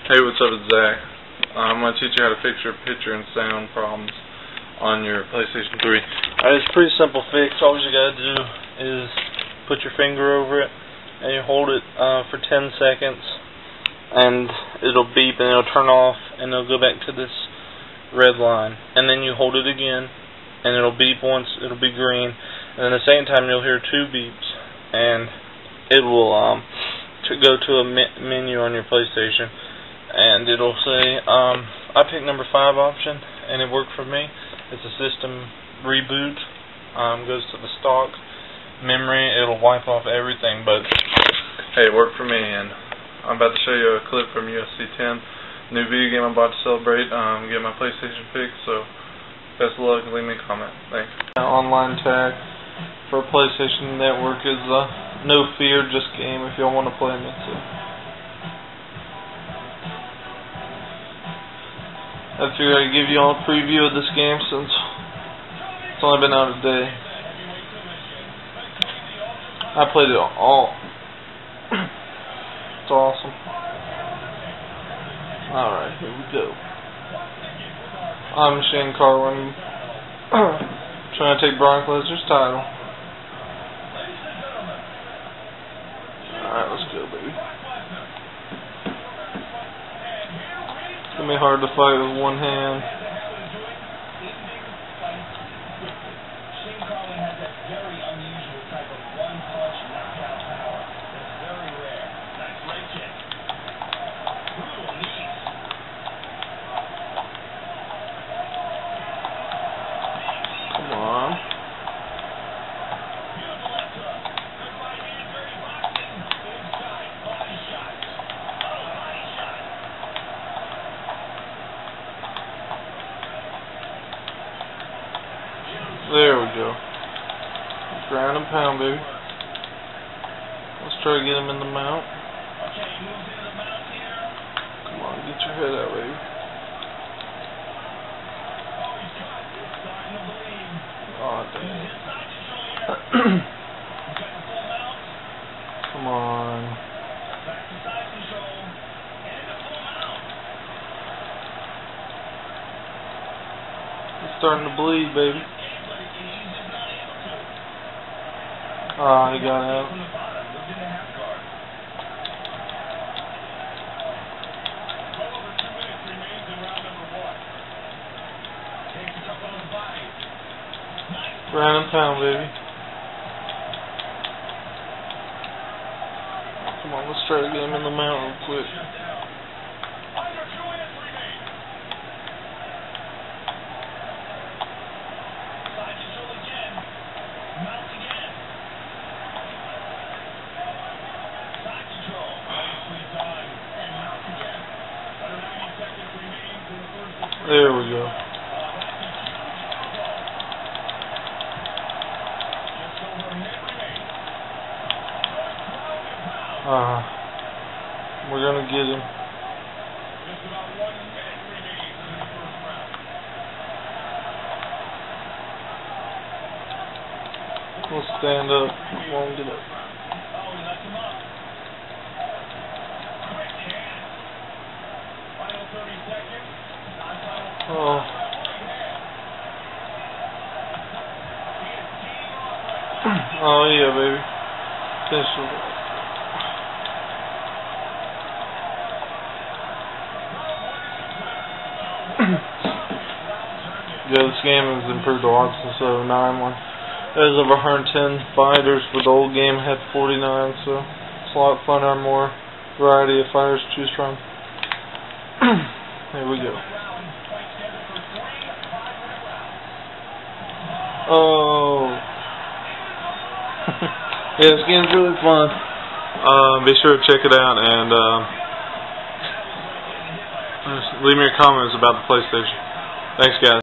Hey, what's up, it's Zach. I'm going to teach you how to fix your picture and sound problems on your PlayStation 3. Alright, it's a pretty simple fix. All you gotta do is put your finger over it and you hold it for 10 seconds and it'll beep and it'll turn off and it'll go back to this red line, and then you hold it again and it'll beep once, it'll be green, and then at the same time you'll hear 2 beeps and it will go to a menu on your PlayStation. And it'll say, I picked number 5 option, and it worked for me. It's a system reboot. Goes to the stock memory. It'll wipe off everything. But hey, it worked for me, and I'm about to show you a clip from UFC 10. New video game I'm about to celebrate. Get my PlayStation fixed. So best of luck. Leave me a comment. Thanks. Online tag for PlayStation Network is no fear, just game. If y'all want to play me too. I figured I'd give you all a preview of this game since it's only been out a day. I played it all. It's awesome. Alright, here we go. I'm Shane Carlin, trying to take Brock Lesnar's title. Alright, let's go, baby. It's going to be hard to fight with one hand. Come on. There we go. Ground and pound, baby. Let's try to get him in the mount. Come on, get your head out, baby. Oh, dang. Come on. It's starting to bleed, baby. Oh, he got out. Ground and pound, baby. Come on, let's try to get him in the mount real quick. There we go. We're gonna get him. Let's stand up. Come on, get up. Oh. Oh yeah, baby. Finish it. Yeah, this game has improved a lot since the 09 one. There's over 110 fighters, but the old game had 49, so it's a lot funner, more variety of fighters to choose from. Here we go. Oh. Yeah, this game's really fun. Be sure to check it out, and leave me your comments about the PlayStation. Thanks, guys.